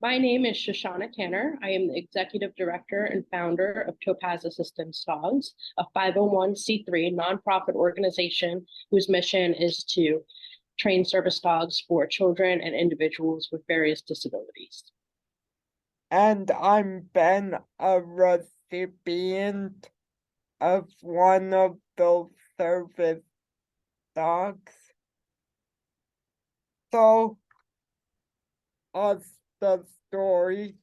My name is Shoshana Tanner. I am the executive director and founder of Topaz Assistance Dogs, a 501c3 nonprofit organization whose mission is to train service dogs for children and individuals with various disabilities. And I'm Ben, a recipient of one of those service dogs. So, us the story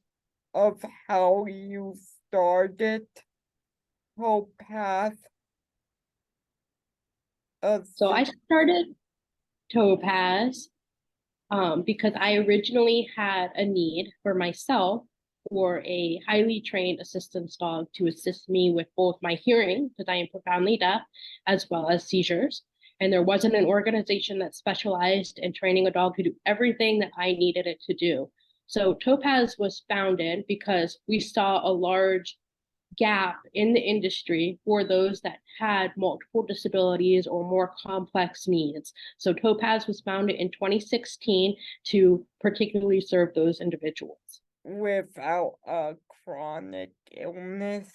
of how you started Topaz. So I started Topaz because I originally had a need for myself for a highly trained assistance dog to assist me with both my hearing, because I am profoundly deaf, as well as seizures. And there wasn't an organization that specialized in training a dog to do everything that I needed it to do. So Topaz was founded because we saw a large gap in the industry for those that had multiple disabilities or more complex needs. So Topaz was founded in 2016 to particularly serve those individuals. Without a chronic illness.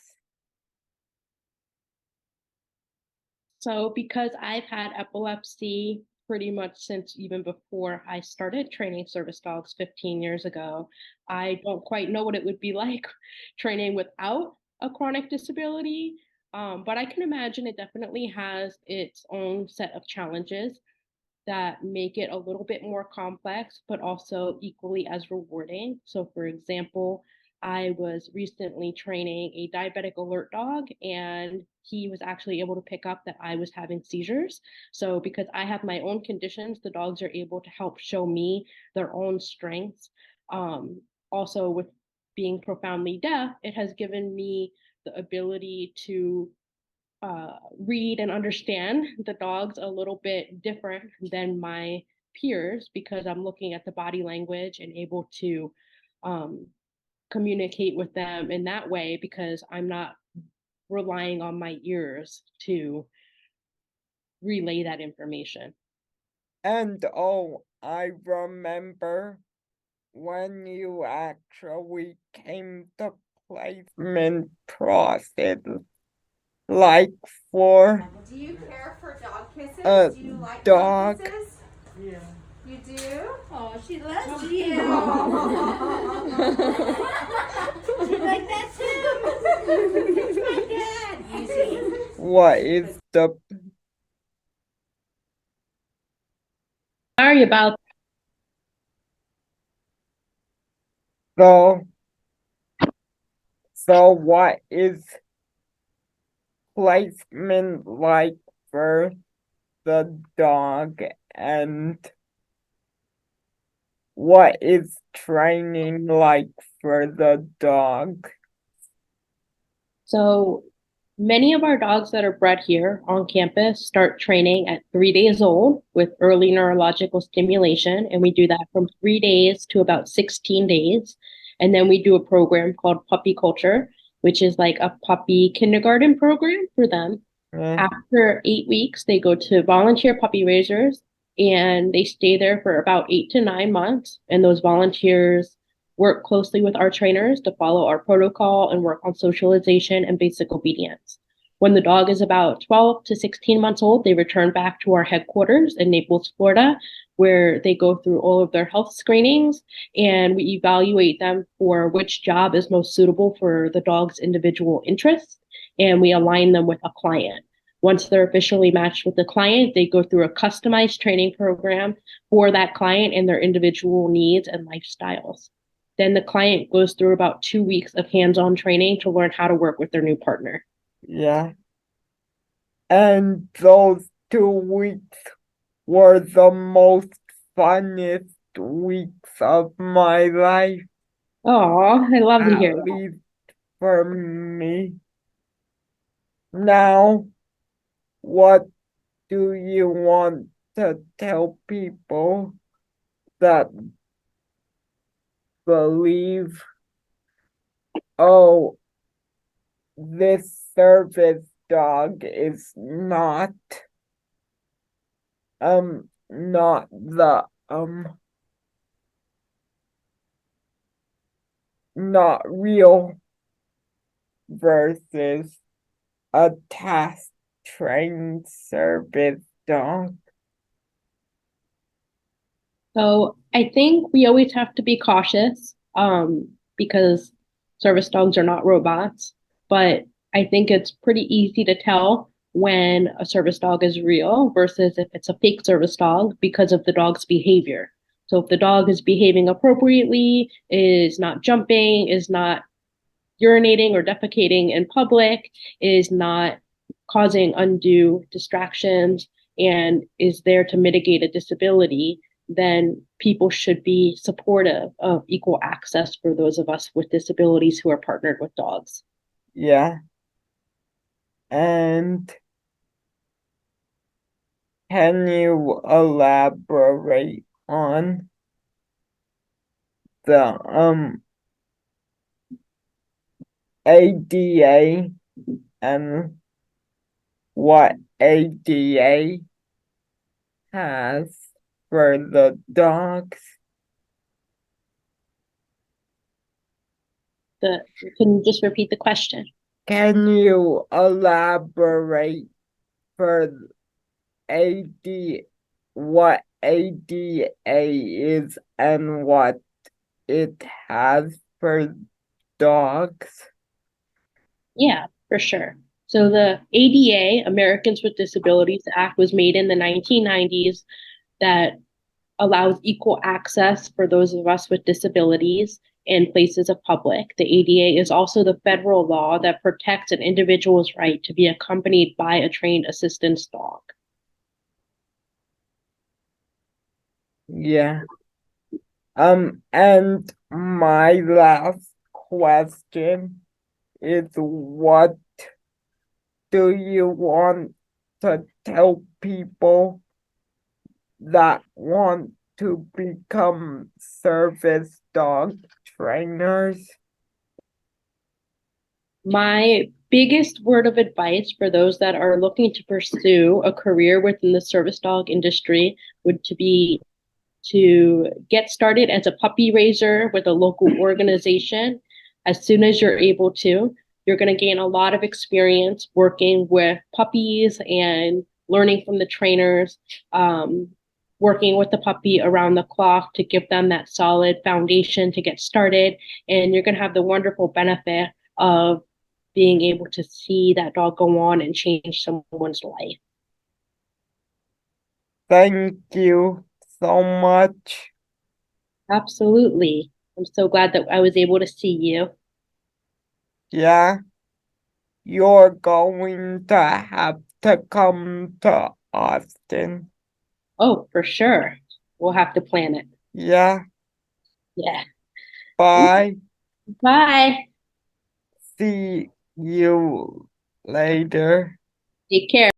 So because I've had epilepsy pretty much since even before I started training service dogs 15 years ago, I don't quite know what it would be like training without a chronic disability. But I can imagine it definitely has its own set of challenges that make it a little bit more complex, but also equally as rewarding. So, for example, I was recently training a diabetic alert dog, and he was actually able to pick up that I was having seizures. So, because I have my own conditions, the dogs are able to help show me their own strengths. Also, with being profoundly deaf, it has given me the ability to read and understand the dogs a little bit different than my peers because I'm looking at the body language and able to um, communicate with them in that way because I'm not relying on my ears to relay that information. And oh, I remember when you actually came to placement process, like for Do you care for dog a kisses? Do you like dog dog. kisses? Yeah. You do? Oh, she loves you. She like that too. It's my dad. Easy. What is the Sorry about so so what is placement like for the dog, and what is training like for the dog? So many of our dogs that are bred here on campus start training at 3 days old with early neurological stimulation. And we do that from 3 days to about 16 days. And then we do a program called Puppy Culture, which is like a puppy kindergarten program for them. Eh, After 8 weeks, they go to volunteer puppy raisers and they stay there for about 8 to 9 months. And those volunteers work closely with our trainers to follow our protocol and work on socialization and basic obedience. When the dog is about 12 to 16 months old, they return back to our headquarters in Naples, Florida, where they go through all of their health screenings and we evaluate them for which job is most suitable for the dog's individual interests. And we align them with a client. Once they're officially matched with the client, they go through a customized training program for that client and their individual needs and lifestyles. Then the client goes through about 2 weeks of hands-on training to learn how to work with their new partner. yeah. And those 2 weeks were the most funnest weeks of my life, Oh, I love to at hear that. least for me. Now, what do you want to tell people that believe, oh, this service dog is not the not real versus a task trained service dog? So I think we always have to be cautious, because service dogs are not robots. But I think it's pretty easy to tell when a service dog is real versus if it's a fake service dog because of the dog's behavior. So if the dog is behaving appropriately, is not jumping, is not urinating or defecating in public, is not causing undue distractions, and is there to mitigate a disability, then people should be supportive of equal access for those of us with disabilities who are partnered with dogs. Yeah. And can you elaborate on the ADA and what ADA has for the dogs? Can you just repeat the question? Can you elaborate for what ADA is and what it has for dogs? Yeah, for sure. So the ADA, Americans with Disabilities Act, was made in the 1990s that allows equal access for those of us with disabilities in places of public. The ADA is also the federal law that protects an individual's right to be accompanied by a trained assistance dog. Yeah. And my last question is, what do you want to tell people that want to become service dog trainers? My biggest word of advice for those that are looking to pursue a career within the service dog industry would be to get started as a puppy raiser with a local organization as soon as you're able to. You're going to gain a lot of experience working with puppies and learning from the trainers, working with the puppy around the clock to give them that solid foundation to get started. And you're going to have the wonderful benefit of being able to see that dog go on and change someone's life. Thank you so much. Absolutely. I'm so glad that I was able to see you. Yeah, you're going to have to come to Austin. Oh, for sure. We'll have to plan it. Yeah, Yeah. bye. Bye. See you later. Take care.